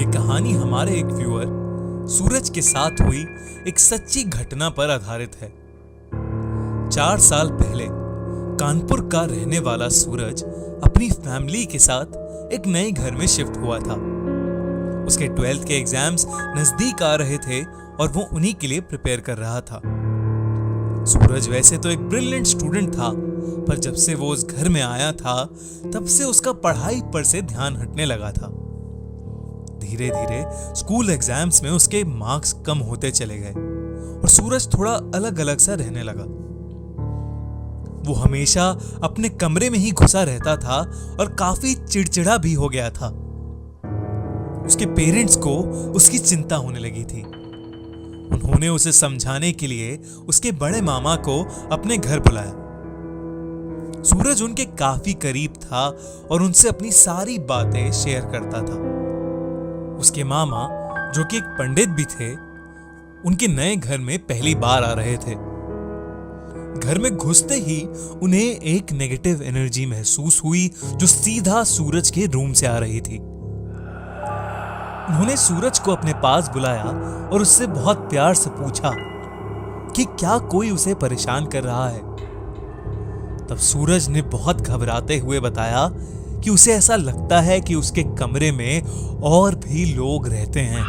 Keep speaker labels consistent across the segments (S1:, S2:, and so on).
S1: ये कहानी हमारे एक व्यूअर सूरज के साथ हुई एक सच्ची घटना पर आधारित है। 4 साल पहले कानपुर का रहने वाला सूरज अपनी फैमिली के साथ एक नए घर में शिफ्ट हुआ था। उसके 12th के एग्जाम्स नजदीक आ रहे थे और वो उन्हीं के लिए प्रिपेयर कर रहा था। सूरज वैसे तो एक ब्रिलियंट स्टूडेंट था, पर जब से वो उस घर में आया था तब से उसका पढ़ाई पर से ध्यान हटने लगा था। धीरे धीरे स्कूल एग्जाम्स में उसके मार्क्स कम होते चले गए और सूरज थोड़ा अलग अलग सा रहने लगा। वो हमेशा अपने कमरे में ही घुसा रहता था और काफी चिड़चिड़ा भी हो गया था। उसके पेरेंट्स को उसकी चिंता होने लगी थी। उन्होंने उसे समझाने के लिए उसके बड़े मामा को अपने घर बुलाया। सूरज उनके काफी करीब था और उनसे अपनी सारी बातें शेयर करता था। उसके मामा, जो कि एक पंडित भी थे, उनके नए घर में पहली बार आ रहे थे। घर में घुसते ही उन्हें एक नेगेटिव एनर्जी महसूस हुई जो सीधा सूरज के रूम से आ रही थी। उन्होंने सूरज को अपने पास बुलाया और उससे बहुत प्यार से पूछा कि क्या कोई उसे परेशान कर रहा है। तब सूरज ने बहुत घबराते हुए बताया कि उसे ऐसा लगता है कि उसके कमरे में और भी लोग रहते हैं।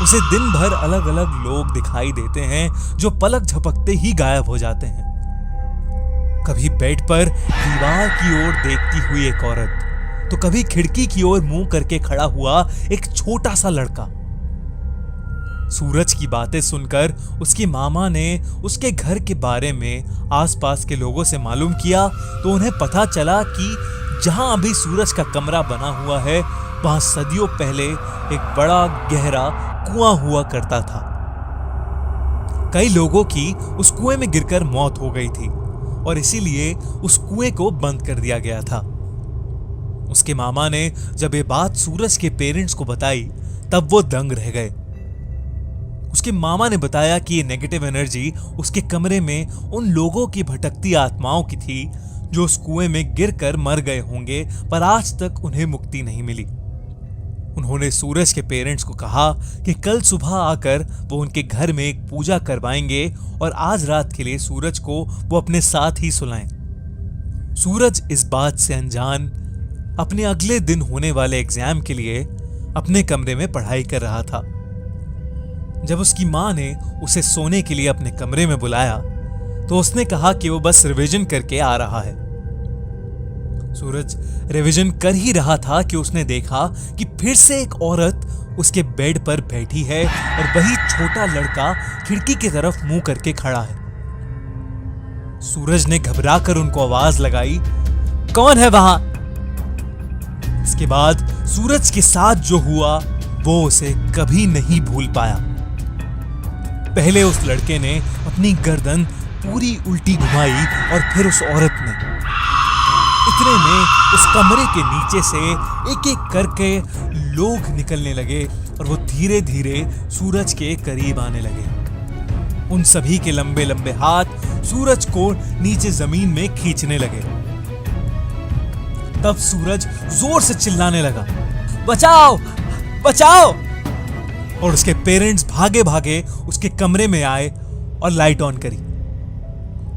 S1: उसे दिन भर अलग अलग लोग दिखाई देते हैं जो पलक झपकते ही गायब हो जाते हैं। कभी बेड पर दीवार की ओर देखती हुई एक औरत, तो कभी खिड़की की ओर मुंह करके खड़ा हुआ एक छोटा सा लड़का। सूरज की बातें सुनकर उसके मामा ने उसके घर के बारे में आसपास के लोगों से मालूम किया तो उन्हें पता चला कि जहां अभी सूरज का कमरा बना हुआ है वहां सदियों पहले एक बड़ा गहरा कुआं हुआ करता था। कई लोगों की उस कुएं में गिरकर मौत हो गई थी और इसीलिए उस कुएं को बंद कर दिया गया था। उसके मामा ने जब ये बात सूरज के पेरेंट्स को बताई तब वो दंग रह गए। उसके मामा ने बताया कि ये नेगेटिव एनर्जी उसके कमरे में उन लोगों की भटकती आत्माओं की थी जो उस कुएं में गिरकर मर गए होंगे, पर आज तक उन्हें मुक्ति नहीं मिली। उन्होंने सूरज के पेरेंट्स को कहा कि कल सुबह आकर वो उनके घर में एक पूजा करवाएंगे और आज रात के लिए सूरज को वो अपने साथ ही सुलाएं। सूरज इस बात से अनजान अपने अगले दिन होने वाले एग्जाम के लिए अपने कमरे में पढ़ाई कर रहा था। जब उसकी मां ने उसे सोने के लिए अपने कमरे में बुलाया तो उसने कहा कि वो बस रिवीजन करके आ रहा है। सूरज रिवीजन कर ही रहा था कि उसने देखा कि फिर से एक औरत उसके बेड पर बैठी है और वही छोटा लड़का खिड़की की तरफ मुंह करके खड़ा है। सूरज ने घबराकर उनको आवाज लगाई, कौन है वहां? इसके बाद सूरज के साथ जो हुआ वो उसे कभी नहीं भूल पाया। पहले उस लड़के ने अपनी गर्दन पूरी उल्टी घुमाई और फिर उस औरत ने। इतने में उस कमरे के नीचे से एक एक करके लोग निकलने लगे और वो धीरे धीरे सूरज के करीब आने लगे। उन सभी के लंबे लंबे हाथ सूरज को नीचे जमीन में खींचने लगे। तब सूरज जोर से चिल्लाने लगा, बचाओ बचाओ! और उसके पेरेंट्स भागे भागे उसके कमरे में आए और लाइट ऑन करी।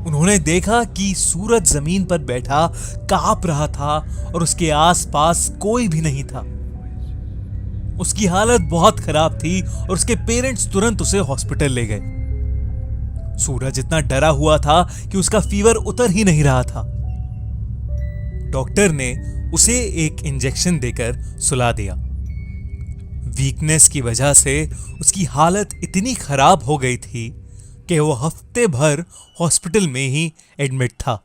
S1: उन्होंने देखा कि सूरज जमीन पर बैठा कांप रहा था और उसके आसपास कोई भी नहीं था। उसकी हालत बहुत खराब थी और उसके पेरेंट्स तुरंत उसे हॉस्पिटल ले गए। सूरज इतना डरा हुआ था कि उसका फीवर उतर ही नहीं रहा था। डॉक्टर ने उसे एक इंजेक्शन देकर सुला दिया। वीकनेस की वजह से उसकी हालत इतनी खराब हो गई थी कि वो हफ्ते भर हॉस्पिटल में ही एडमिट था।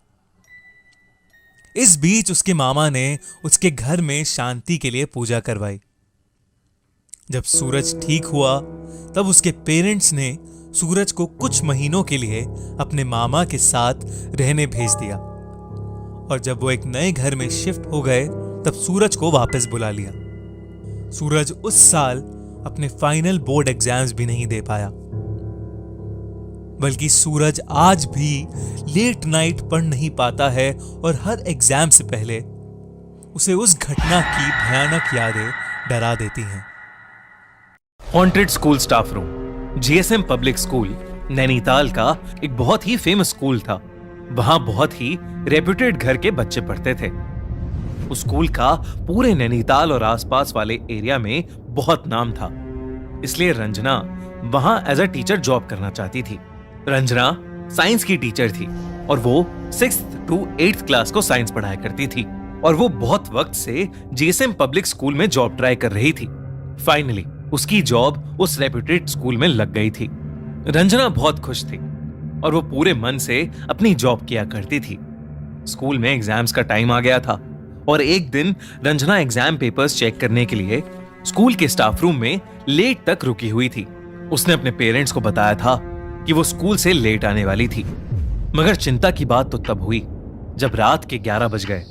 S1: इस बीच उसके मामा ने उसके घर में शांति के लिए पूजा करवाई। जब सूरज ठीक हुआ तब उसके पेरेंट्स ने सूरज को कुछ महीनों के लिए अपने मामा के साथ रहने भेज दिया और जब वो एक नए घर में शिफ्ट हो गए तब सूरज को वापस बुला लिया। सूरज उस साल अपने फाइनल बोर्ड एग्जाम्स भी नहीं दे पाया, बल्कि सूरज आज भी लेट नाइट पढ़ नहीं पाता है और हर एग्जाम से पहले उसे उस घटना की भयानक यादें डरा देती हैं।
S2: Haunted school staff room. GSM public school Nainital का एक बहुत ही फेमस स्कूल था। वहां बहुत ही रेप्यूटेड घर के बच्चे पढ़ते थे। उस स्कूल का पूरे नैनीताल और आसपास वाले एरिया में बहुत नाम था। इसलिए रंजना वहां एज अ टीचर जॉब करना चाहती थी। रंजना साइंस की टीचर थी और वो 6th to 8th क्लास को साइंस पढ़ाया करती थी और वो बहुत वक्त से जीएसएम पब्लिक स्कूल में जॉब ट्राई कर रही थी। फाइनली उसकी जॉब उस रेप्यूटेड स्कूल में लग गई थी। रंजना बहुत खुश थी और वो पूरे मन से अपनी जॉब किया करती थी। स्कूल में एग्जाम्स का टाइम आ गया था और एक दिन रंजना एग्जाम पेपर्स चेक करने के लिए स्कूल के स्टाफ रूम में लेट तक रुकी हुई थी। उसने अपने पेरेंट्स को बताया था कि वो स्कूल से लेट आने वाली थी। मगर चिंता की बात तो तब हुई जब रात के 11 बज गए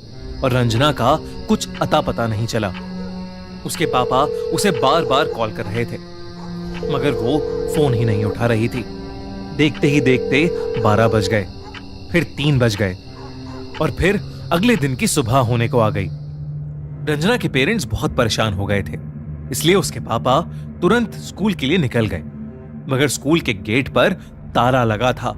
S2: और रंजना का कुछ अता पता नहीं चला। उसके पापा उसे बार बार कॉल कर रहे थे मगर वो फोन ही नहीं उठा रही थी। देखते ही देखते 12 बज गए, फिर 3 बज गए और फिर अगले दिन की सुबह होने को आ गई। रंजना के पेरेंट्स बहुत परेशान हो गए थे, इसलिए उसके पापा तुरंत स्कूल के लिए निकल गए मगर स्कूल के गेट पर ताला लगा था।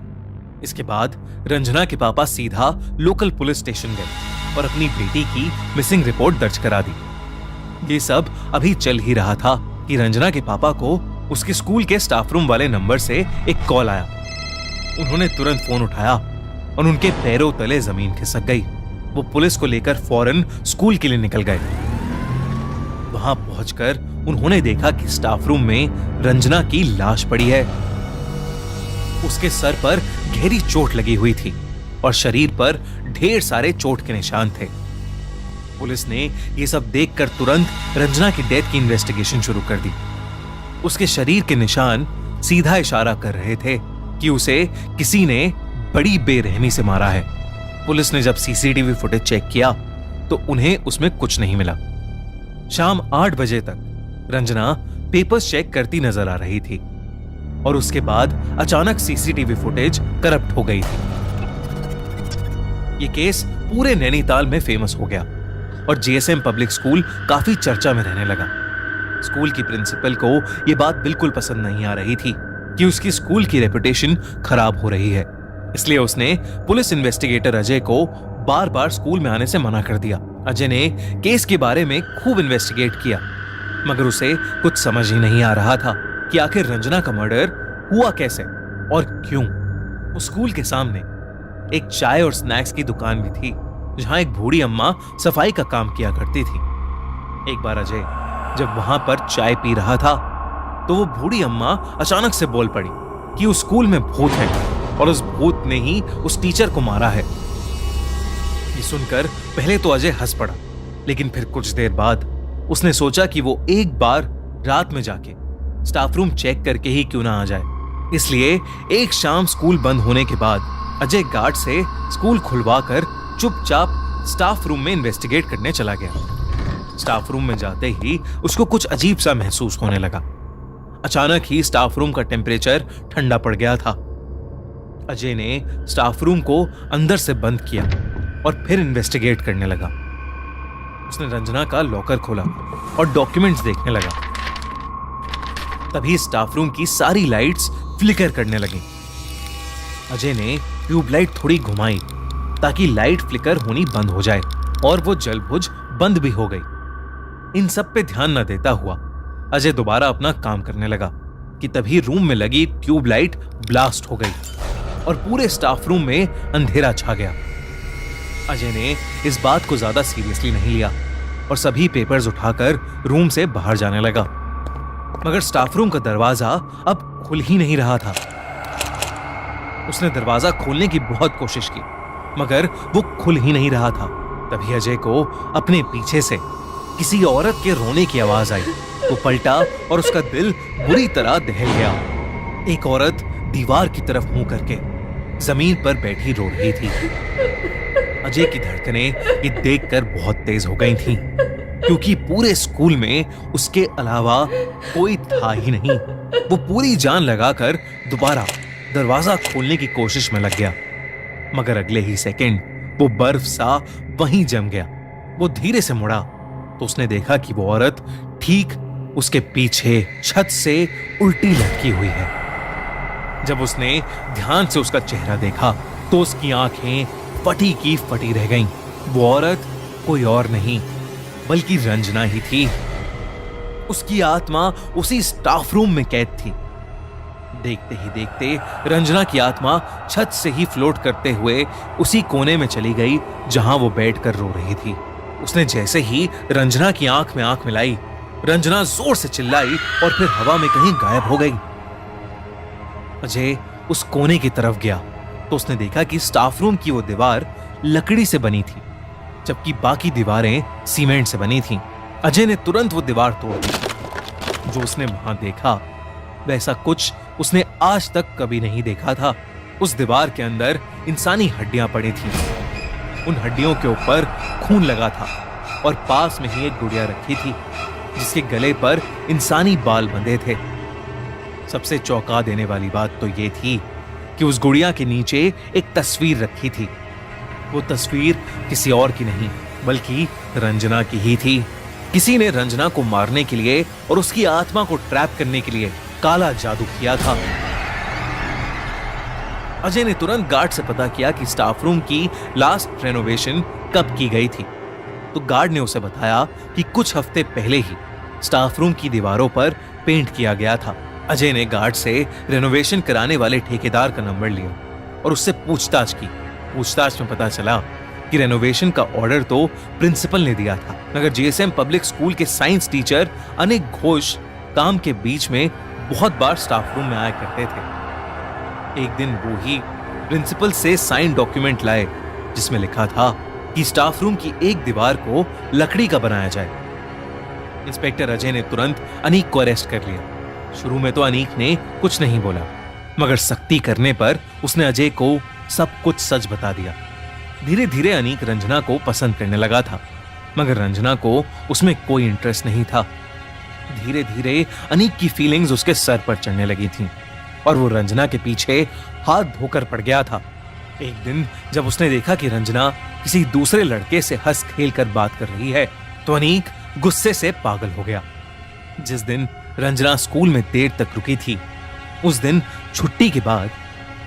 S2: इसके बाद रंजना के पापा सीधा लोकल पुलिस स्टेशन गए और अपनी बेटी की मिसिंग रिपोर्ट दर्ज करा दी। ये सब अभी चल ही रहा था कि रंजना के पापा को उसके स्कूल के स्टाफ रूम वाले नंबर से एक कॉल आया। उन्होंने तुरंत फोन उठाया और उनके पैरों तले जमीन खिसक गई। वो पुलिस को लेकर फौरन स्कूल के लिए निकल गए। वहां पहुंचकर उन्होंने देखा कि स्टाफ रूम में रंजना की लाश पड़ी है। उसके सर पर गहरी चोट लगी हुई थी और शरीर पर ढेर सारे चोट के निशान थे। पुलिस ने यह सब देखकर तुरंत रंजना की डेथ की इन्वेस्टिगेशन शुरू कर दी। उसके शरीर के निशान सीधा इशारा कर रहे थे कि उसे किसी ने बड़ी बेरहमी से मारा है। पुलिस ने जब सीसीटीवी फुटेज चेक किया तो उन्हें उसमें कुछ नहीं मिला। शाम 8 बजे तक रंजना पेपर्स चेक करती नजर आ रही थी और उसके बाद अचानक सीसीटीवी फुटेज करप्ट हो गई थी। यह केस पूरे नैनीताल में फेमस हो गया और जीएसएम पब्लिक स्कूल काफी चर्चा में रहने लगा। स्कूल की प्रिंसिपल को यह बात बिल्कुल पसंद नहीं आ रही थी कि उसकी स्कूल की रेपुटेशन खराब हो रही है। इसलिए उसने पुलिस इन्वेस्टिगेटर अजय को बार बार स्कूल में आने से मना कर दिया। अजय ने केस के बारे में खूब इन्वेस्टिगेट किया मगर उसे कुछ समझ ही नहीं आ रहा था कि आखिर रंजना का मर्डर हुआ कैसे और क्यों। उस स्कूल के सामने एक चाय और स्नैक्स की दुकान भी थी जहां एक बूढ़ी अम्मा सफाई का काम किया करती थी। एक बार अजय जब वहां पर चाय पी रहा था तो वो बूढ़ी अम्मा अचानक से बोल पड़ी कि उस स्कूल में भूत है और उस भूत ने ही उस टीचर को मारा है। ये सुनकर पहले तो अजय हंस पड़ा लेकिन फिर कुछ देर बाद उसने सोचा कि वो एक बार रात में जाके स्टाफ रूम चेक करके ही क्यों ना आ जाए। इसलिए एक शाम स्कूल बंद होने के बाद अजय गार्ड से स्कूल खुलवाकर चुपचाप स्टाफ रूम में इन्वेस्टिगेट करने चला गया। स्टाफ रूम में जाते ही उसको कुछ अजीब सा महसूस होने लगा। अचानक ही स्टाफ रूम का टेम्परेचर ठंडा पड़ गया था। अजय ने स्टाफ रूम को अंदर से बंद किया और फिर इन्वेस्टिगेट करने लगा। उसने रंजना का लॉकर खोला और डॉक्यूमेंट्स देखने लगा। तभी स्टाफ रूम की सारी लाइट्स फ्लिकर करने लगी। अजय ने ट्यूबलाइट थोड़ी घुमाई ताकि लाइट फ्लिकर होनी बंद हो जाए और वो जलबुझ बंद भी हो गई। इन सब पे ध्यान न देता हुआ अजय दोबारा अपना काम करने लगा कि तभी रूम में लगी ट्यूबलाइट ब्लास्ट हो गई और पूरे स्टाफ रूम में अंधेरा छा गया। अजय ने इस बात को ज्यादा सीरियसली नहीं लिया और सभी पेपर्स उठाकर रूम से बाहर जाने लगा। मगर स्टाफ रूम का दरवाजा अब खुल ही नहीं रहा था। उसने दरवाजा खोलने की बहुत कोशिश की मगर वो खुल ही नहीं रहा था। तभी अजय को अपने पीछे से किसी औरत के रोने की आवाज आई। वो पलटा और उसका दिल बुरी तरह दहल गया। एक औरत दीवार की तरफ मुंह करके जमीन पर बैठी रो रही थी। अजय की धड़कनें ये देखकर बहुत तेज हो गई थीं, क्योंकि पूरे स्कूल में उसके अलावा कोई था ही नहीं। वो पूरी जान लगाकर दोबारा दरवाजा खोलने की कोशिश में लग गया मगर अगले ही सेकंड वो बर्फ सा वहीं जम गया। वो धीरे से मुड़ा तो उसने देखा कि वो औरत ठीक उसके पीछे छत से उल्टी लटकी हुई है। जब उसने ध्यान से उसका चेहरा देखा तो उसकी आंखें फटी की फटी रह गईं। वो औरत कोई और नहीं बल्कि रंजना ही थी। उसकी आत्मा उसी स्टाफ रूम में कैद थी। देखते ही देखते रंजना की आत्मा छत से ही फ्लोट करते हुए उसी कोने में चली गई जहां वो बैठकर रो रही थी। उसने जैसे ही रंजना की आंख में आंख मिलाई, रंजना जोर से चिल्लाई और फिर हवा में कहीं गायब हो गई। अजय उस कोने की तरफ गया तो उसने देखा कि स्टाफ रूम की वो दीवार लकड़ी से बनी थी, जबकि बाकी दीवारें सीमेंट से बनी थीं। अजय ने तुरंत वो दीवार तोड़ दी। जो उसने वहां देखा वैसा कुछ उसने आज तक कभी नहीं देखा था। उस दीवार के अंदर इंसानी हड्डियां पड़ी थीं। उन हड्डियों के ऊपर खून लगा था और पास में ही एक गुड़िया रखी थी जिसके गले पर इंसानी बाल बंधे थे। सबसे चौंका देने वाली बात तो यह थी कि उस गुड़िया के नीचे एक तस्वीर रखी थी। वो तस्वीर किसी और की नहीं बल्कि रंजना की ही थी। किसी ने रंजना को मारने के लिए और उसकी आत्मा को ट्रैप करने के लिए काला जादू किया था। अजय ने तुरंत गार्ड से पता किया कि स्टाफ रूम की लास्ट रेनोवेशन कब की गई थी। तो गार्ड ने उसे बताया कि कुछ हफ्ते पहले ही स्टाफ रूम की दीवारों पर पेंट किया गया था। अजय ने गार्ड से रेनोवेशन कराने वाले ठेकेदार का नंबर लिया और उससे पूछताछ की। पूछताछ में पता चला कि रेनोवेशन का ऑर्डर तो प्रिंसिपल ने दिया था, मगर जीएसएम पब्लिक स्कूल के साइंस टीचर अनेक घोष काम के बीच में बहुत बार स्टाफ रूम में आया करते थे। एक दिन वो ही प्रिंसिपल से साइन डॉक्यूमेंट लाए जिसमें लिखा था कि स्टाफ रूम की एक दीवार को लकड़ी का बनाया जाए। इंस्पेक्टर अजय ने तुरंत अनीक को अरेस्ट कर लिया। शुरू में तो अनीक ने कुछ नहीं बोला, मगर सख्ती करने पर उसने अजय को सब कुछ सच बता दिया। धीरे धीरे अनीक रंजना को पसंद करने लगा था, मगर रंजना को उसमें कोई इंटरेस्ट नहीं था। धीरे धीरे अनीक की फीलिंग्स उसके सर पर चढ़ने लगी थीं और वो रंजना के पीछे हाथ धोकर पड़ गया था। एक दिन जब उसने देखा कि रंजना किसी दूसरे लड़के से हंस खेल कर बात कर रही है तो अनीक गुस्से से पागल हो गया। जिस दिन रंजना स्कूल में देर तक रुकी थी, उस दिन छुट्टी के बाद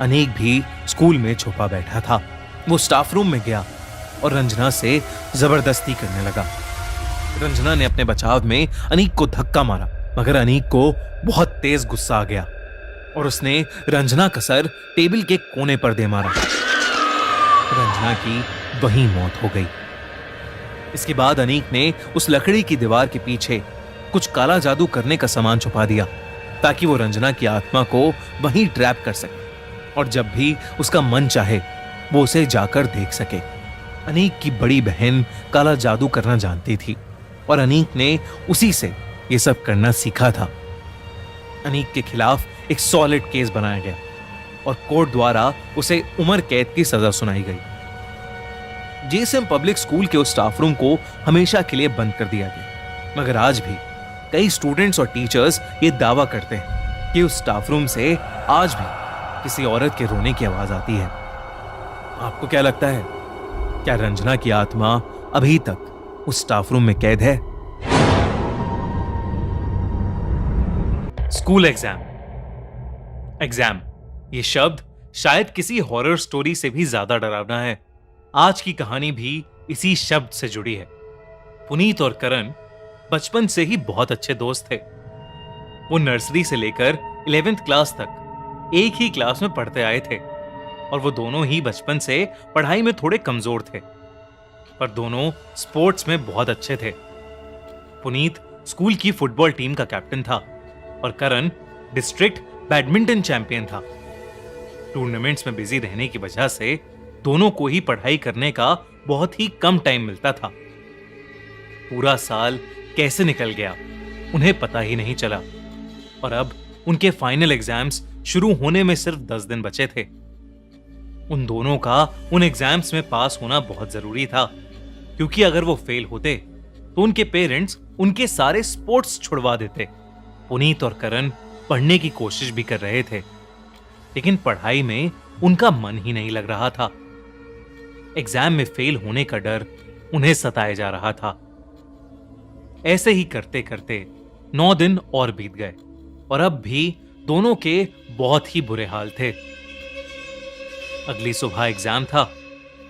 S2: अनीक भी स्कूल में छुपा बैठा था। वो स्टाफ रूम में गया और रंजना से जबरदस्ती करने लगा। रंजना ने अपने बचाव में अनीक को धक्का मारा, मगर अनीक को बहुत तेज गुस्सा आ गया और उसने रंजना का सर टेबल के कोने पर दे मारा। रंजना की वहीं मौत हो गई। इसके बाद अनीक ने उस लकड़ी की दीवार के पीछे कुछ काला जादू करने का सामान छुपा दिया ताकि वो रंजना की आत्मा को वहीं ट्रैप कर सके और जब भी उसका मन चाहे वो उसे जाकर देख सके। अनीक की बड़ी बहन काला जादू करना जानती थी और अनीक ने उसी से ये सब करना सीखा था। अनीक के खिलाफ एक सॉलिड केस बनाया गया और कोर्ट द्वारा उसे उम्र कैद की सजा सुनाई गई। जीएसएम पब्लिक स्कूल के उस स्टाफ रूम को हमेशा के लिए बंद कर दिया गया, मगर आज भी कई स्टूडेंट्स और टीचर्स ये दावा करते हैं कि उस स्टाफ रूम से आज भी किसी औरत के रोने की आवाज आती है। आपको क्या लगता है, क्या रंजना की आत्मा अभी तक उस स्टाफ रूम में कैद है?
S1: School exam. एग्जाम ये शब्द शायद किसी हॉरर स्टोरी से भी ज्यादा डरावना है। आज की कहानी भी इसी शब्द से जुड़ी है। पुनीत और करण बचपन से ही बहुत अच्छे दोस्त थे। वो नर्सरी से लेकर 11th क्लास तक एक ही क्लास में पढ़ते आए थे और वो दोनों ही बचपन से पढ़ाई में थोड़े कमजोर थे, पर दोनों स्पोर्ट्स में बहुत अच्छे थे। पुनीत स्कूल की फुटबॉल टीम का कैप्टन था और करण डिस्ट्रिक्ट बैडमिंटन चैंपियन था। टूर्नामेंट्स में बिजी रहने की वजह से दोनों को ही पढ़ाई करने का बहुत ही कम टाइम मिलता था। पूरा साल कैसे निकल गया उन्हें पता ही नहीं चला और अब उनके फाइनल एग्जाम्स शुरू होने में सिर्फ 10 दिन बचे थे। उन दोनों का उन एग्जाम्स में पास होना बहुत जरूरी था, क्योंकि अगर वो फेल होते तो उनके पेरेंट्स उनके सारे स्पोर्ट्स छुड़वा देते। पुनीत और करण पढ़ने की कोशिश भी कर रहे थे, लेकिन पढ़ाई में उनका मन ही नहीं लग रहा था। एग्जाम में फेल होने का डर उन्हें सताए जा रहा था।
S2: ऐसे ही करते करते 9 दिन और बीत गए और अब भी दोनों के बहुत ही बुरे हाल थे। अगली सुबह एग्जाम था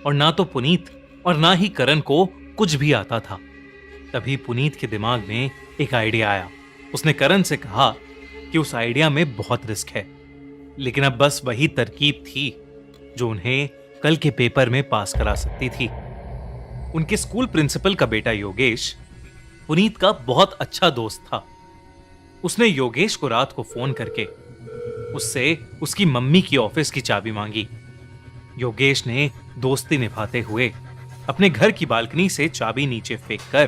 S2: और ना तो पुनीत और ना ही करण को कुछ भी आता था। तभी पुनीत के दिमाग में एक आइडिया आया। उसने करण से कहा कि उस आइडिया में बहुत रिस्क है, लेकिन अब बस वही तरकीब थी जो उन्हें कल के पेपर में पास करा सकती थी। उनके स्कूल प्रिंसिपल का बेटा योगेश पुनीत का बहुत अच्छा दोस्त था। उसने योगेश को रात को फोन करके उससे उसकी मम्मी की ऑफिस की चाबी मांगी। योगेश ने दोस्ती निभाते हुए अपने घर की बालकनी से चाबी नीचे फेंककर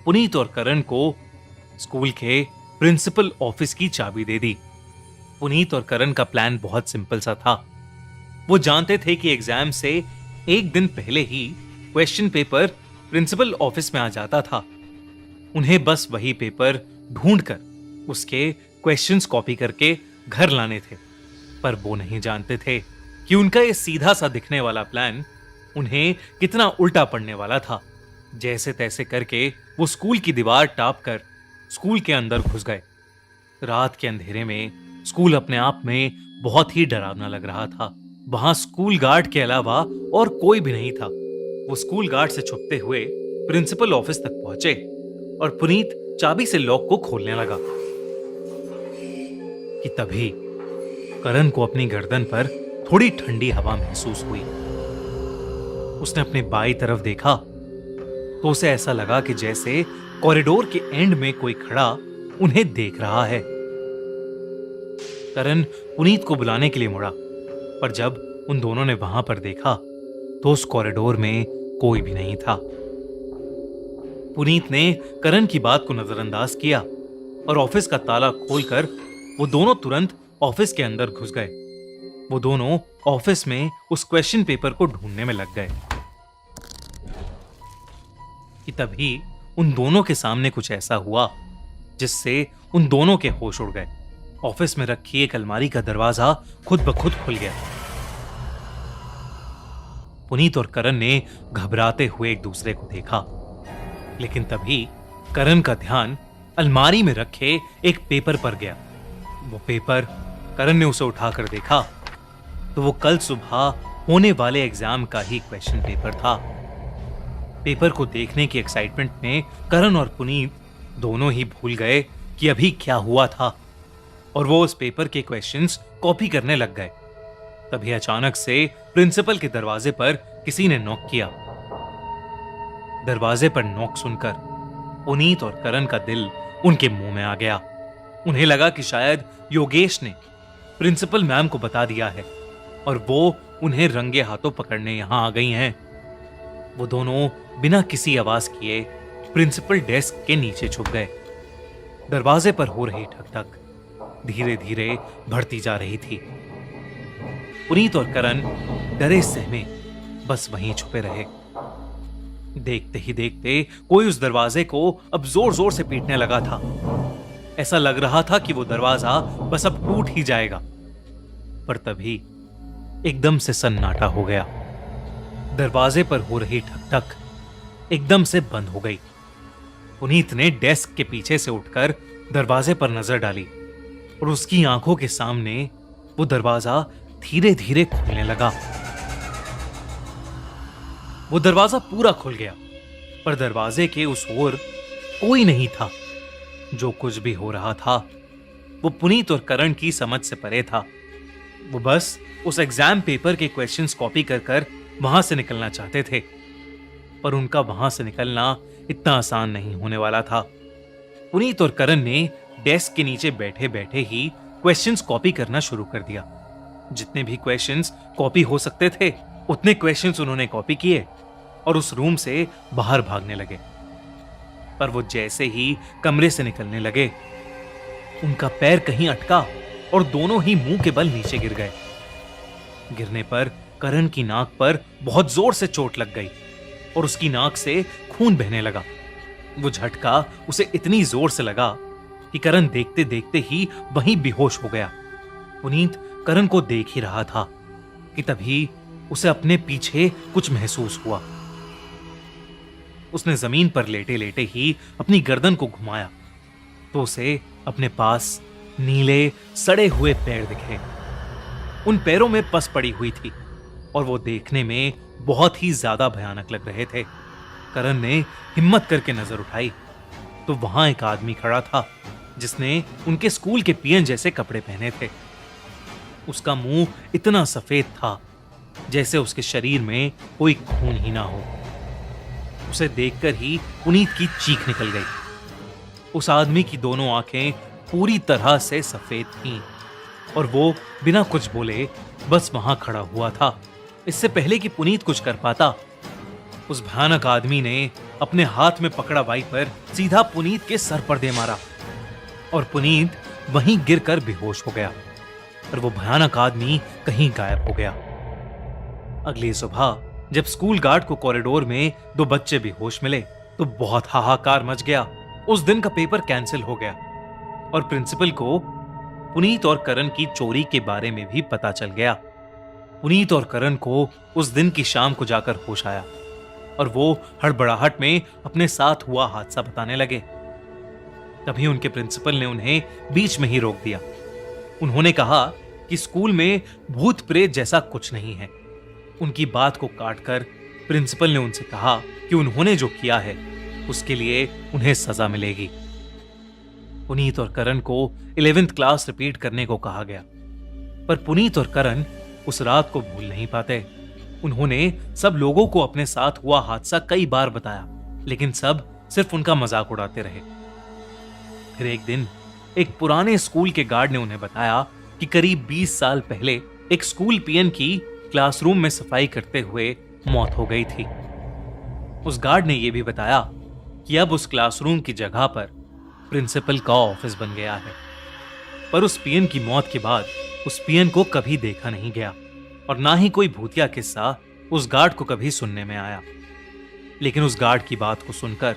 S2: पुनीत और करण को स्कूल के प्रिंसिपल ऑफिस की चाबी दे दी। पुनीत और करण का प्लान बहुत सिंपल सा था। वो जानते थे कि एग्जाम से एक दिन पहले ही क्वेश्चन पेपर प्रिंसिपल ऑफिस में आ जाता था। उन्हें बस वही पेपर ढूंढकर उसके क्वेश्चंस कॉपी करके घर लाने थे, पर वो नहीं जानते थे कि उनका ये सीधा सा दिखने वाला प्लान उन्हें कितना उल्टा पड़ने वाला था। जैसे तैसे करके वो स्कूल की दीवार टाप कर स्कूल के अंदर घुस गए। रात के अंधेरे में स्कूल अपने आप में बहुत ही डरावना लग रहा था। वहां स्कूल गार्ड के अलावा और कोई भी नहीं था। वो स्कूल गार्ड से छुपते हुए प्रिंसिपल ऑफिस तक पहुंचे और पुनीत चाबी से लॉक को खोलने लगा कि तभी करण को अपनी गर्दन पर थोड़ी ठंडी हवा महसूस हुई। उसने अपने बाईं तरफ देखा तो उसे ऐसा लगा कि जैसे कॉरिडोर के एंड में कोई खड़ा उन्हें देख रहा है। करण पुनीत को बुलाने के लिए मुड़ा, पर जब उन दोनों ने वहां पर देखा तो उस कॉरिडोर में कोई भी नहीं था। पुनीत ने करण की बात को नजरअंदाज किया और ऑफिस का ताला खोलकर वो दोनों तुरंत ऑफिस के अंदर घुस गए। वो दोनों ऑफिस में उस क्वेश्चन पेपर को ढूंढने में लग गए कि तभी उन दोनों के सामने कुछ ऐसा हुआ जिससे उन दोनों के होश उड़ गए। ऑफिस में रखी एक अलमारी का दरवाजा खुद ब खुद खुल गया। पुनीत और करण ने घबराते हुए एक दूसरे को देखा, लेकिन तभी करण का ध्यान अलमारी में रखे एक पेपर पर गया। वो पेपर करण ने उसे उठाकर देखा तो वो कल सुबह होने वाले एग्जाम का ही क्वेश्चन पेपर था। पेपर को देखने की एक्साइटमेंट में करण और पुनीत दोनों ही भूल गए कि अभी क्या हुआ था और वो उस पेपर के क्वेश्चंस कॉपी करने लग गए। तभी अचानक से प्रिंसिपल के दरवाजे पर किसी ने नॉक किया। दरवाजे पर नॉक सुनकर पुनीत और करण का दिल उनके मुंह में आ गया। उन्हें लगा कि शायद योगेश ने प्रिंसिपल मैम को बता दिया है और वो उन्हें रंगे हाथों पकड़ने यहां आ गई हैं। वो दोनों बिना किसी आवाज किए प्रिंसिपल डेस्क के नीचे छुप गए। दरवाजे पर हो रही ठक-ठक धीरे धीरे बढ़ती जा रही थी। पुनीत और करण डरे सहमे बस वहीं छुपे रहे। देखते ही देखते कोई उस दरवाजे को अब जोर जोर से पीटने लगा था। ऐसा लग रहा था कि वो दरवाजा बस अब टूट ही जाएगा, पर तभी एकदम से सन्नाटा हो गया। दरवाजे पर हो रही ठक-ठक एकदम से बंद हो गई। पुनीत ने डेस्क के पीछे से उठकर दरवाजे पर नजर डाली और उसकी आंखों के सामने वो दरवाजा धीरे धीरे खुलने लगा। वो दरवाजा पूरा खुल गया, पर दरवाजे के उस ओर कोई नहीं था। जो कुछ भी हो रहा था वो पुनीत और करण की समझ से परे था। वो बस उस एग्जाम पेपर के क्वेश्चंस कॉपी कर कर वहां से निकलना चाहते थे, पर उनका वहां से निकलना इतना आसान नहीं होने वाला था। पुनीत और करण ने डेस्क के नीचे बैठे बैठे ही क्वेश्चंस कॉपी करना शुरू कर दिया। जितने भी क्वेश्चंस कॉपी हो सकते थे उतने क्वेश्चंस उन्होंने कॉपी किए और उस रूम से बाहर भागने लगे। पर वो जैसे ही कमरे से निकलने लगे उनका पैर कहीं अटका और दोनों ही मुंह के बल नीचे गिर गए। गिरने पर करण की नाक पर बहुत जोर से चोट लग गई और उसकी नाक से खून बहने लगा। वो झटका उसे इतनी जोर से लगा कि करण देखते देखते ही वहीं बेहोश हो गया। पुनीत करण को देख ही रहा था कि तभी उसे अपने पीछे कुछ महसूस हुआ। उसने जमीन पर लेटे लेटे ही अपनी गर्दन को घुमाया तो उसे अपने पास नीले सड़े हुए पैर दिखे। उन पैरों में पस पड़ी हुई थी और वो देखने में बहुत ही ज्यादा भयानक लग रहे थे। करण ने हिम्मत करके नजर उठाई तो वहां एक आदमी खड़ा था जिसने उनके स्कूल के पीएन जैसे कपड़े पहने थे। उसका मुंह इतना सफेद था जैसे उसके शरीर में कोई खून ही ना हो। उसे देखकर ही पुनीत की चीख निकल गई। उस आदमी की दोनों आंखें पूरी तरह से सफेद थीं और वो बिना कुछ बोले बस वहां खड़ा हुआ था। इससे पहले कि पुनीत कुछ कर पाता, उस भयानक आदमी ने अपने हाथ में पकड़ा वाइपर सीधा पुनीत के सर पर दे मारा और पुनीत वहीं गिरकर बेहोश हो गया और वो भयानक आदमी कहीं गायब हो गया। अगली सुबह जब स्कूल गार्ड को कॉरिडोर में दो बच्चे बेहोश मिले तो बहुत हाहाकार मच गया। उस दिन का पेपर कैंसिल हो गया और प्रिंसिपल को पुनीत और करण की चोरी के बारे में भी पता चल गया। पुनीत और करण को उस दिन की शाम को जाकर होश आया और वो हड़बड़ाहट में अपने साथ हुआ हादसा बताने लगे। तभी उनके प्रिंसिपल ने उन्हें बीच में ही रोक दिया। उन्होंने कहा कि स्कूल में भूत प्रेत जैसा कुछ नहीं है। उनकी बात को काटकर प्रिंसिपल ने उनसे कहा कि उन्होंने जो किया है उसके लिए उन्हें सजा मिलेगी। पुनीत और करण को 11th क्लास रिपीट करने को कहा गया, पर पुनीत और करण उस रात को भूल नहीं पाते। उन्होंने सब लोगों को अपने साथ हुआ हादसा कई बार बताया, लेकिन सब सिर्फ उनका मजाक उड़ाते रहे। फिर एक दिन एक पुराने स्कूल के गार्ड ने उन्हें बताया कि करीब 20 साल पहले एक स्कूल पीएन की क्लासरूम में सफाई करते हुए मौत हो गई थी। उस गार्ड ने यह भी बताया कि अब उस क्लासरूम की जगह पर प्रिंसिपल का ऑफिस बन गया है। पर उस पीएन की मौत के बाद उस पीएन को कभी देखा नहीं गया और ना ही कोई भूतिया किस्सा उस गार्ड को कभी सुनने में आया। लेकिन उस गार्ड की बात को सुनकर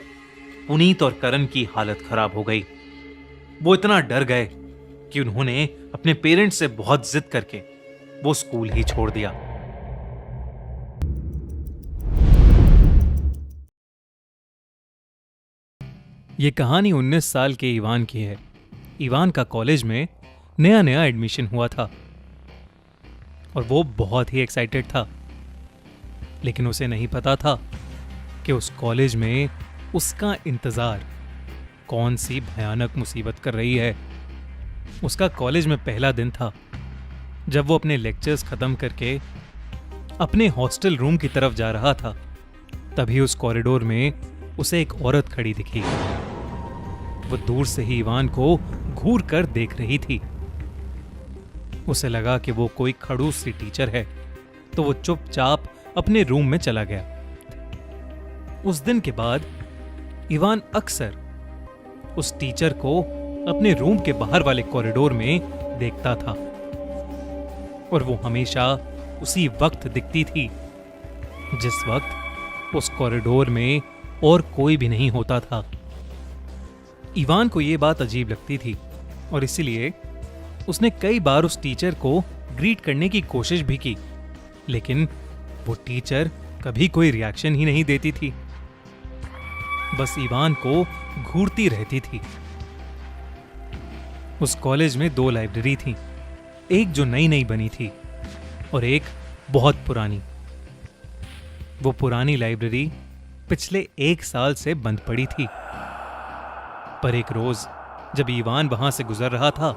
S2: पुनीत और करण की हालत खराब हो गई। वो इतना डर गए कि उन्होंने अपने पेरेंट्स से बहुत जिद करके वो स्कूल ही छोड़ दिया।
S1: ये कहानी 19 साल के इवान की है। इवान का कॉलेज में नया नया एडमिशन हुआ था और वो बहुत ही एक्साइटेड था, लेकिन उसे नहीं पता था कि उस कॉलेज में उसका इंतजार कौन सी भयानक मुसीबत कर रही है। उसका कॉलेज में पहला दिन था। जब वो अपने लेक्चर्स खत्म करके अपने हॉस्टल रूम की तरफ जा रहा था, तभी उस कॉरिडोर में उसे एक औरत खड़ी दिखी। वो दूर से ही इवान को घूर कर देख रही थी। उसे लगा कि वो कोई खड़ूस सी टीचर है, तो वो चुपचाप अपने रूम में चला गया। उस दिन के बाद इवान अक्सर उस टीचर को अपने रूम के बाहर वाले कॉरिडोर में देखता था और वो हमेशा उसी वक्त दिखती थी जिस वक्त उस कॉरिडोर में और कोई भी नहीं होता था। इवान को यह बात अजीब लगती थी और इसीलिए उसने कई बार उस टीचर को ग्रीट करने की कोशिश भी की, लेकिन वो टीचर कभी कोई रिएक्शन ही नहीं देती थी, बस इवान को घूरती रहती थी। उस कॉलेज में 2 लाइब्रेरी थी, एक जो नई नई बनी थी और एक बहुत पुरानी। वो पुरानी लाइब्रेरी पिछले 1 साल से बंद पड़ी थी, पर एक रोज जब इवान वहां से गुजर रहा था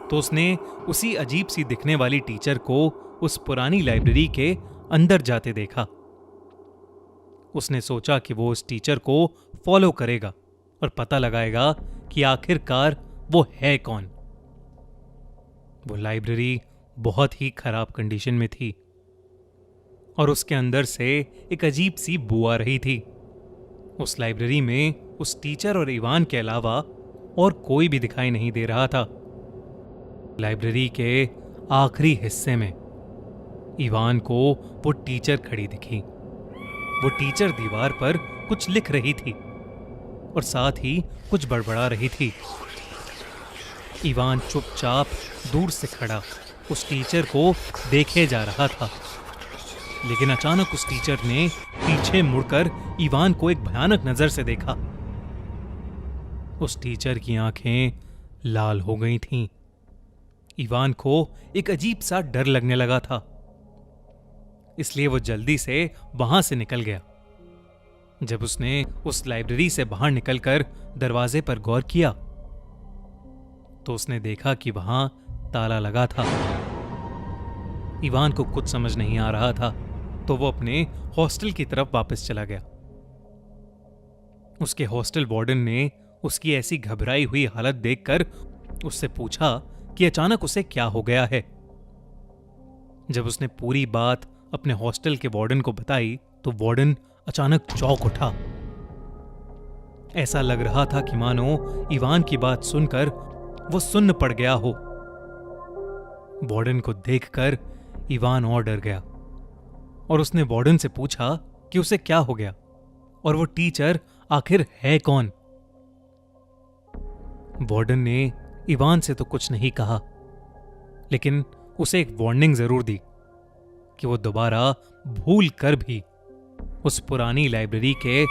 S1: तो उसने उसी अजीब सी दिखने वाली टीचर को उस पुरानी लाइब्रेरी के अंदर जाते देखा। उसने सोचा कि वो उस टीचर को फॉलो करेगा और पता लगाएगा कि आखिरकार वो है कौन। वो लाइब्रेरी बहुत ही खराब कंडीशन में थी और उसके अंदर से एक अजीब सी बू आ रही थी। उस लाइब्रेरी में उस टीचर और इवान के अलावा और कोई भी दिखाई नहीं दे रहा था। लाइब्रेरी के आखिरी हिस्से में इवान को वो टीचर खड़ी दिखी। वो टीचर दीवार पर कुछ लिख रही थी और साथ ही कुछ बड़बड़ा रही थी। इवान चुपचाप दूर से खड़ा उस टीचर को देखे जा रहा था।
S2: लेकिन अचानक उस टीचर ने पीछे मुड़कर इवान को एक भयानक नजर से देखा। उस टीचर की आंखें लाल हो गई थीं। इवान को एक अजीब सा डर लगने लगा था, इसलिए वो जल्दी से वहां से निकल गया। जब उसने उस लाइब्रेरी से बाहर निकलकर दरवाजे पर गौर किया तो उसने देखा कि वहां ताला लगा था। इवान को कुछ समझ नहीं आ रहा था, तो वो अपने हॉस्टल की तरफ वापस चला गया। उसके हॉस्टल वार्डन ने उसकी ऐसी घबराई हुई हालत देखकर उससे पूछा कि अचानक उसे क्या हो गया है। जब उसने पूरी बात अपने हॉस्टल के वार्डन को बताई तो वार्डन अचानक चौंक उठा। ऐसा लग रहा था कि मानो इवान की बात सुनकर वो सुन्न पड़ गया हो। वार्डन को देखकर इवान और डर गया और उसने वार्डन से पूछा कि उसे क्या हो गया और वो टीचर आखिर है कौन। वार्डन ने इवान से तो कुछ नहीं कहा, लेकिन उसे एक वार्निंग जरूर दी कि वो दोबारा भूल कर भी उस पुरानी लाइब्रेरी के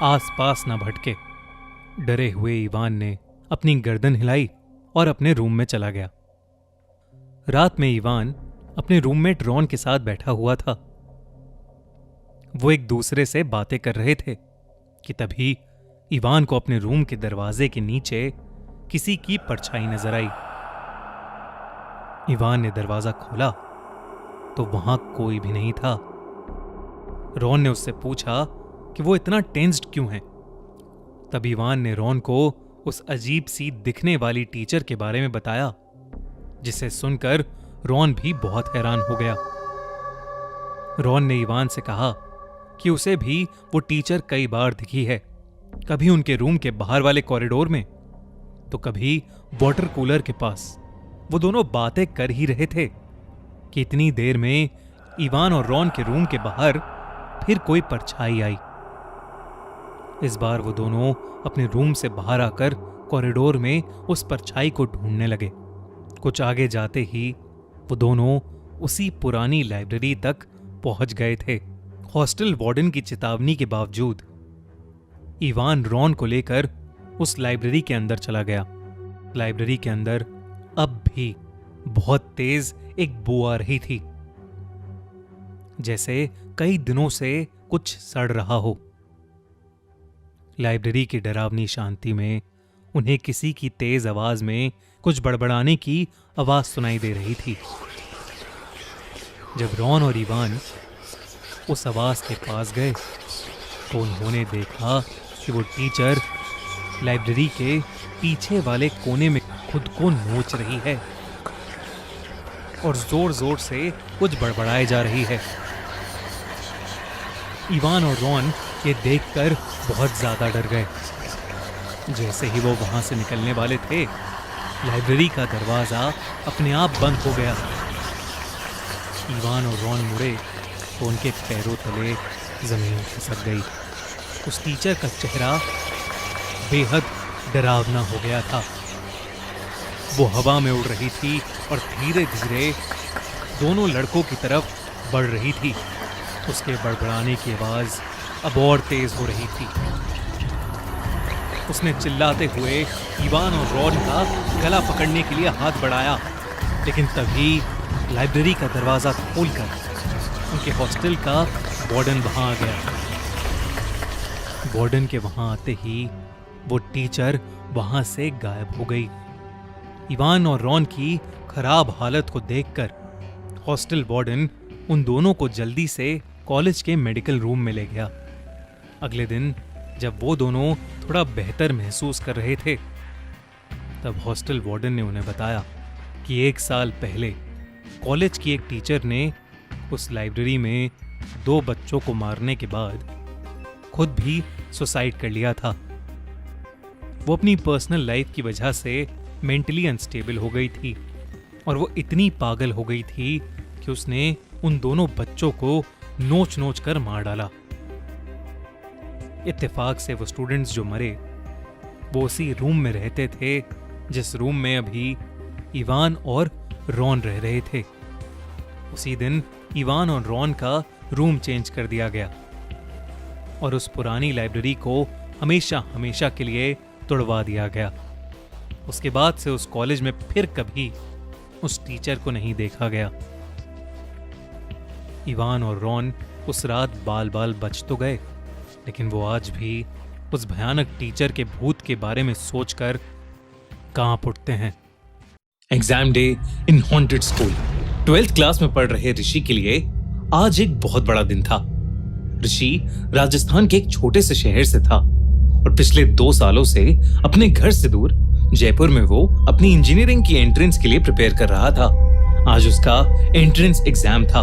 S2: आसपास न भटके। डरे हुए इवान ने अपनी गर्दन हिलाई और अपने रूम में चला गया। रात में इवान अपने रूममेट रॉन के साथ बैठा हुआ था। वो एक दूसरे से बातें कर रहे थे कि तभी इवान को अपने रूम के दरवाजे के नीचे किसी की परछाई नजर आई। इवान ने दरवाजा खोला तो वहां कोई भी नहीं था। रॉन ने उससे पूछा कि वो इतना टेंस्ड क्यों है। तब इवान ने रॉन को उस अजीब सी दिखने वाली टीचर के बारे में बताया, जिसे सुनकर रॉन भी बहुत हैरान हो गया। रॉन ने इवान से कहा कि उसे भी वो टीचर कई बार दिखी है, कभी उनके रूम के बाहर वाले कॉरिडोर में तो कभी वाटर कूलर के पास। वो दोनों बातें कर ही रहे थे कि इतनी देर में इवान और रॉन के रूम के बाहर फिर कोई परछाई आई। इस बार वो दोनों अपने रूम से बाहर आकर कॉरिडोर में उस परछाई को ढूंढने लगे। कुछ आगे जाते ही वो दोनों उसी पुरानी लाइब्रेरी तक पहुंच गए थे। हॉस्टल वार्डन की चेतावनी के बावजूद इवान रॉन को लेकर उस लाइब्रेरी के अंदर चला गया। लाइब्रेरी के अंदर अब भी बहुत तेज एक बू आ रही थी, जैसे कई दिनों से कुछ सड़ रहा हो। लाइब्रेरी की डरावनी शांति में उन्हें किसी की तेज आवाज में कुछ बड़बड़ाने की आवाज सुनाई दे रही थी। जब रॉन और इवान उस आवाज के पास गए तो उन्होंने देखा कि वो टीचर लाइब्रेरी के पीछे वाले कोने में खुद को नोच रही है और जोर जोर से कुछ बड़बड़ाए जा रही है। इवान और रॉन ये देखकर बहुत ज्यादा डर गए। जैसे ही वो वहां से निकलने वाले थे, लाइब्रेरी का दरवाजा अपने आप बंद हो गया। इवान और रॉन मुड़े तो उनके पैरों तले जमीन खिसक गई। उस टीचर का चेहरा बेहद डरावना हो गया था। वो हवा में उड़ रही थी और धीरे धीरे दोनों लड़कों की तरफ बढ़ रही थी। उसके बड़बड़ाने की आवाज अब और तेज हो रही थी। उसने चिल्लाते हुए इवान और रॉन का गला पकड़ने के लिए हाथ बढ़ाया, लेकिन तभी लाइब्रेरी का दरवाजा खोलकर उनके हॉस्टल का वार्डन वहां आ गया। वार्डन के वहां आते ही वो टीचर वहां से गायब हो गई। इवान और रॉन की खराब हालत को देखकर हॉस्टल वार्डन उन दोनों को जल्दी से कॉलेज के मेडिकल रूम में ले गया। अगले दिन जब वो दोनों थोड़ा बेहतर महसूस कर रहे थे, तब हॉस्टल वार्डन ने उन्हें बताया कि 1 साल पहले कॉलेज की एक टीचर ने उस लाइब्रेरी में 2 बच्चों को मारने के बाद खुद भी सुसाइड कर लिया था। वो अपनी पर्सनल लाइफ की वजह से मेंटली अनस्टेबल हो गई थी और वो इतनी पागल हो गई थी कि उसने उन दोनों बच्चों को नोच नोच कर मार डाला। इत्तेफाक से वो स्टूडेंट्स जो मरे वो उसी रूम में रहते थे जिस रूम में अभी इवान और रॉन रह रहे थे। उसी दिन इवान और रॉन का रूम चेंज कर दिया गया और उस पुरानी लाइब्रेरी को हमेशा हमेशा के लिए तोड़वा दिया गया। उसके बाद से उस कॉलेज में फिर कभी उस टीचर को नहीं देखा गया। इवान और रॉन उस रात बाल बाल बच तो गए, लेकिन वो आज भी उस भयानक टीचर के भूत के बारे में सोचकर कांप उठते हैं। Exam day in haunted school. 12th class में पढ़ रहे ऋषि के लिए आज एक बहुत बड़ा दिन था। ऋषि राजस्थान के एक छोटे से शहर से था और पिछले 2 सालों से अपने घर से दूर जयपुर में वो अपनी इंजीनियरिंग की एंट्रेंस के लिए प्रिपेयर कर रहा था। आज उसका एंट्रेंस एग्जाम था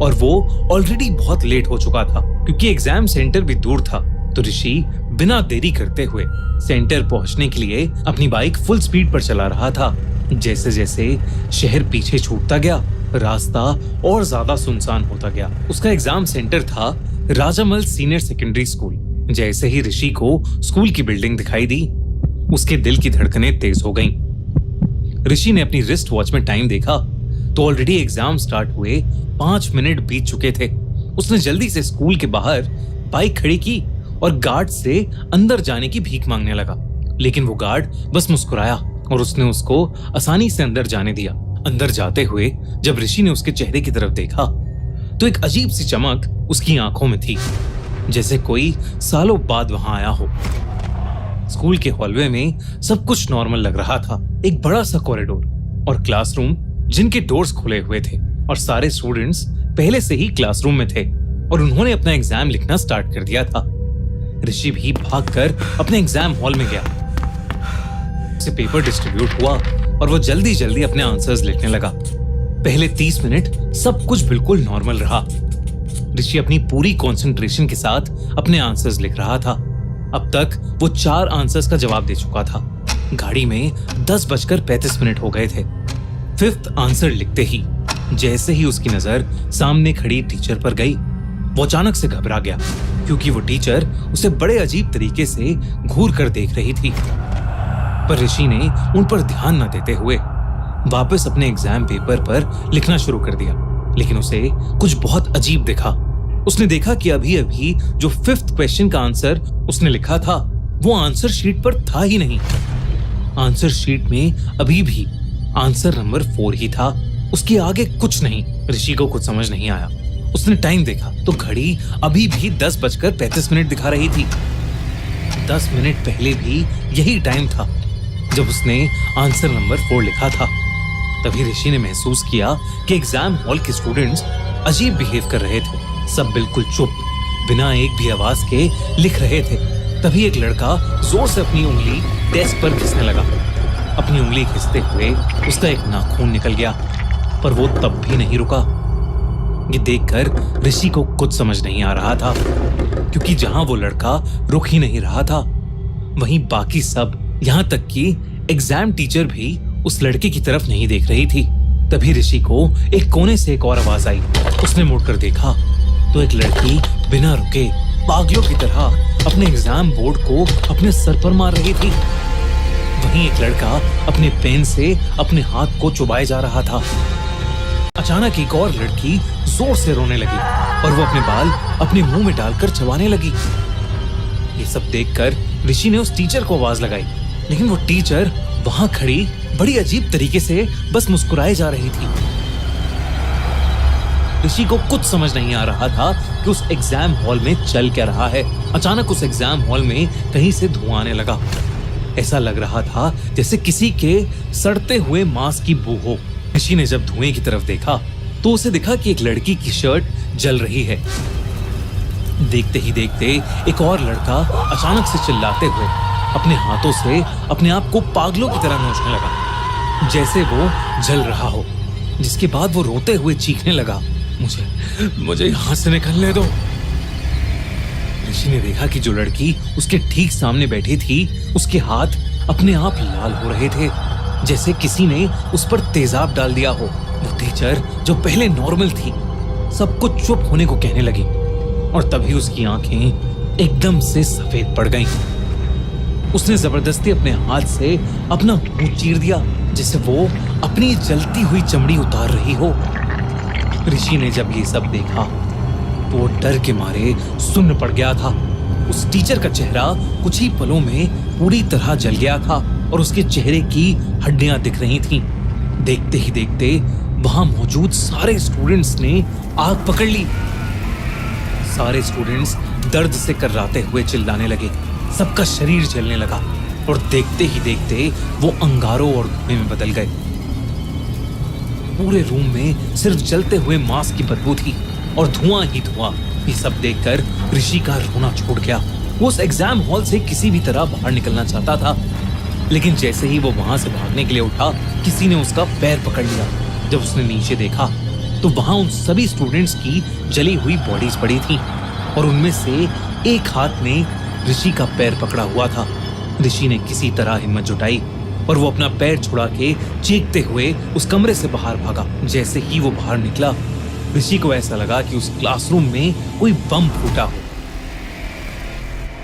S2: और वो ऑलरेडी बहुत लेट हो चुका था क्योंकि एग्जाम सेंटर भी दूर था। तो ऋषि बिना देरी करते हुए सेंटर पहुंचने के लिए अपनी बाइक फुल स्पीड पर चला रहा था। जैसे जैसे शहर पीछे छूटता गया, रास्ता और ज्यादा सुनसान होता गया। उसका एग्जाम सेंटर था राजामल सीनियर सेकेंडरी स्कूल। जैसे ही ऋषि को स्कूल की बिल्डिंग दिखाई दी, उसके दिल की धड़कनें तेज हो गईं। ऋषि ने अपनी रिस्ट वॉच में टाइम देखा तो ऑलरेडी एग्जाम स्टार्ट हुए 5 मिनट बीत चुके थे। उसने जल्दी से स्कूल के बाहर बाइक खड़ी की और गार्ड से अंदर जाने की भीख मांगने लगा, लेकिन वो गार्ड बस मुस्कुराया और उसने उसको आसानी से अंदर जाने दिया। अंदर जाते हुए जब ऋषि ने उसके चेहरे की तरफ देखा तो एक अजीब सी चमक उसकी आंखों में थी, जैसे कोई सालों बाद वहां आया हो। स्कूल के हॉलवे में सब कुछ नॉर्मल लग रहा था। एक बड़ा सा कॉरिडोर और क्लासरूम जिनके डोर्स खुले हुए थे और सारे स्टूडेंट्स पहले से ही क्लासरूम में थे और उन्होंने अपना एग्जाम लिखना स्टार्ट कर दिया था। ऋषि भी भागकर अपने एग्जाम हॉल में गया। उसे पेपर डिस्ट्रीब्यूट हुआ और वो जल्दी जल्दी अपने आंसर्स लिखने लगा। पहले 30 मिनट सब कुछ बिल्कुल नॉर्मल रहा। ऋषि अपनी पूरी कंसंट्रेशन के साथ अपने आंसर्स लिख रहा था। अब तक वो 4 आंसर्स का जवाब दे चुका था। घड़ी में 10:35 हो गए थे। 5th आंसर लिखते ही जैसे ही उसकी नजर सामने खड़ी टीचर पर गई, वो अचानक से घबरा गया क्योंकि वो टीचर उसे बड़े अजीब तरीके से घूर कर देख रही थी। पर ऋषि ने उन पर ध्यान न देते हुए वापस अपने एग्जाम पेपर पर लिखना शुरू कर दिया, लेकिन उसे कुछ बहुत अजीब दिखा। उसने देखा कि अभी अभी जो 5th क्वेश्चन का आंसर उसने लिखा था वो आंसर शीट पर था ही नहीं। आंसर शीट में अभी भी आंसर नंबर 4 ही था, उसके आगे कुछ नहीं। ऋषि को कुछ समझ नहीं आया। उसने टाइम देखा तो घड़ी अभी भी 10:35 दिखा रही थी। 10 मिनट पहले भी यही टाइम था जब उसने आंसर नंबर 4 लिखा था। तभी ऋषि ने महसूस किया कि एग्जाम हॉल के स्टूडेंट्स अजीब बिहेव कर रहे थे। सब बिल्कुल चुप, बिना एक भी आवाज के लिख रहे थे। तभी एक लड़का जोर से अपनी उंगली डेस्क पर घिसने लगा। अपनी उंगली घिसते हुए उसका एक नाखून निकल गया, पर वो तब भी नहीं रुका। ये देखकर ऋषि को कुछ समझ नहीं आ रहा था, क्योंकि जहां वो लड़का रुक ही नहीं रहा था, वहीं बाकी सब, यहां तक कि एग्जाम टीचर भी उस लड़के की तरफ नहीं देख रही थी। तभी ऋषि को एक कोने से एक और आवाज आई। उसने मुड़कर देखा तो एक लड़की बिना रुके पागलों की तरह अपने एग्जाम बोर्ड को अपने सर पर मार रही थी। वहीं एक लड़का अपने पेन से अपने हाथ को चुभाए जा रहा था। अचानक एक और लड़की जोर से रोने लगी और वो अपने बाल अपने मुंह में डालकर चबाने लगी। ये सब देखकर ऋषि ने उस टीचर को आवाज लगाई, लेकिन वो टीचर वहां खड़ी बड़ी अजीब तरीके से बस मुस्कुराए जा रही थी। ऋषि को कुछ समझ नहीं आ रहा था कि उस एग्जाम हॉल में चल क्या रहा है। अचानक उस एग्जाम हॉल में कहीं से धुआं आने लगा। ऐसा लग रहा था जैसे किसी के सड़ते हुए मांस की बू हो। ऋषि ने जब धुएं की तरफ देखा तो उसे दिखा कि एक लड़की की शर्ट जल रही है। देखते ही देखते एक और लड़का अचानक से चिल्लाते हुए अपने हाथों से अपने आप को पागलों की तरह नोचने लगा, जैसे वो जल रहा हो। जिसके बाद वो रोते हुए चीखने लगा, मुझे यहां से निकलने दो। ऋषि ने देखा कि जो लड़की उसके ठीक सामने बैठी थी, उसके हाथ अपने आप लाल हो रहे थे, जैसे किसी ने उस पर तेजाब डाल दिया हो। वो टीचर जो पहले नॉर्मल थी, सब कुछ चुप होने को कहने लगी और तभी उसकी आंखें एकदम से सफेद पड़ गईं। उसने जबरदस्ती अपने हाथ से अपना मुंह चीर दिया, जैसे वो अपनी जलती हुई चमड़ी उतार रही हो। ऋषि ने जब ये सब देखा तो वो डर के मारे सुन्न पड़ गया था। उस टीचर का चेहरा कुछ ही पलों में पूरी तरह जल गया था और उसके चेहरे की हड्डियां दिख रही थीं। देखते ही देखते वहां मौजूद सारे स्टूडेंट्स ने आग पकड़ ली। सारे स्टूडेंट्स दर्द से कर्राते हुए चिल्लाने लगे। सबका शरीर जलने लगा और देखते ही देखते वो अंगारों और धुएं में बदल गए। पूरे रूम में सिर्फ जलते हुए मांस की बदबू थी और धुआं ही धुआं। ये सब देखकर ऋषि का रोना छूट गया। वो उस एग्जाम हॉल से किसी भी तरह बाहर निकलना चाहता था, लेकिन जैसे ही वो वहां से भागने के लिए उठा, किसी ने उसका पैर पकड़ लिया। जब उसने नीचे देखा तो वहां उन सभी स्टूडेंट्स की जली हुई बॉडीज पड़ी थी और उनमें से एक हाथ में ऋषि का पैर पकड़ा हुआ था। ऋषि ने किसी तरह हिम्मत जुटाई और वो अपना पैर छुड़ा के चीखते हुए उस कमरे से बाहर भागा। जैसे ही वो बाहर निकला, ऋषि को ऐसा लगा कि उस क्लासरूम में कोई बम फूटा हो।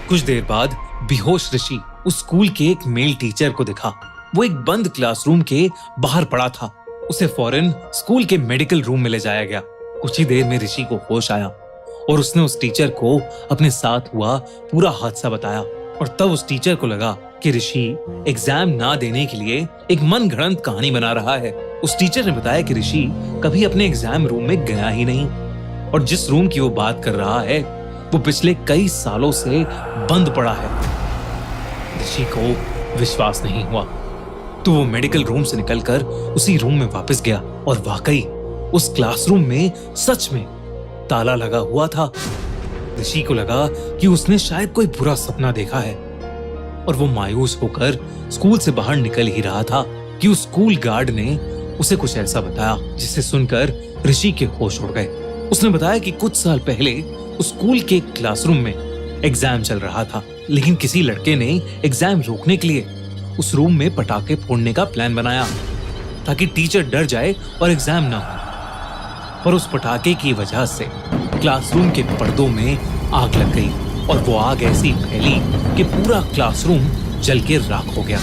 S2: कुछ देर बाद बेहोश ऋषि उस स्कूल के एक मेल टीचर को दिखा। वो एक बंद क्लासरूम के बाहर पड़ा था। उसे फौरन स्कूल के मेडिकल रूम में ले जाया गया। कुछ ही देर में ऋषि को होश आया और उसने उस टीचर को अपने साथ हुआ पूरा हादसा बताया। और तब उस टीचर को लगा कि ऋषि एग्जाम ना देने के लिए एक मनगढ़ंत कहानी बना रहा है। उस टीचर ने बताया कि ऋषि कभी अपने एग्जाम रूम में गया ही नहीं और जिस रूम की वो बात कर रहा है वो पिछले कई सालों से बंद पड़ा है। ऋषि को विश्वास नहीं हुआ तो वो मेडिकल रूम से निकलकर उसी रूम में वापस गया और वाकई उस क्लासरूम में सच में ताला लगा हुआ था। ऋषि को लगा कि उसने शायद कोई बुरा सपना देखा है और वो मायूस होकर स्कूल से बाहर निकल ही रहा था कि उस स्कूल गार्ड ने उसे कुछ ऐसा बताया जिसे सुनकर ऋषि के होश उड़ गए। उसने बताया कि कुछ साल पहले उस स्कूल के क्लासरूम में एग्जाम चल रहा था, लेकिन किसी लड़के ने एग्जाम रोकने के लिए उस रूम में पटाखे फोड़ने का प्लान बनाया ताकि टीचर डर जाए और एग्जाम ना हो। पर उस पटाखे की वजह से क्लासरूम के पर्दों में आग लग गई और वो आग ऐसी फैली कि पूरा क्लासरूम जल के राख हो गया।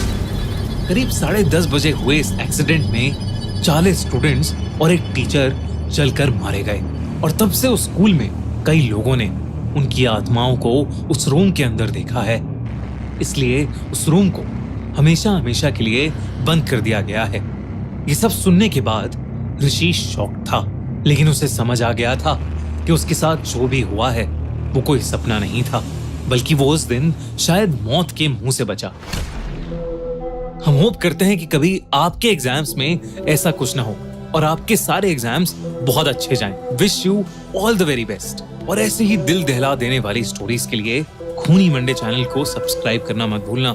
S2: करीब 10:30 बजे हुए इस एक्सीडेंट में 40 स्टूडेंट्स और एक टीचर जलकर मारे गए और तब से उस स्कूल में कई लोगों ने उनकी आत्माओं को उस रूम के अंदर देखा है। इसलिए उस रूम को हमेशा हमेशा के लिए बंद कर दिया गया है। ये सब सुनने के बाद ऋषि शॉक था, लेकिन उसे समझ आ गया था कि उसके साथ जो भी हुआ है वो कोई सपना नहीं था, बल्कि वो उस दिन शायद मौत के मुंह से बचा। हम होप करते हैं कि कभी आपके एग्जाम्स में ऐसा कुछ ना हो और आपके सारे एग्जाम्स बहुत अच्छे जाएं। Wish you all the very best. और ऐसे ही दिल दहला देने वाली स्टोरीज के लिए खूनी मंडे चैनल को सब्सक्राइब करना मत भूलना।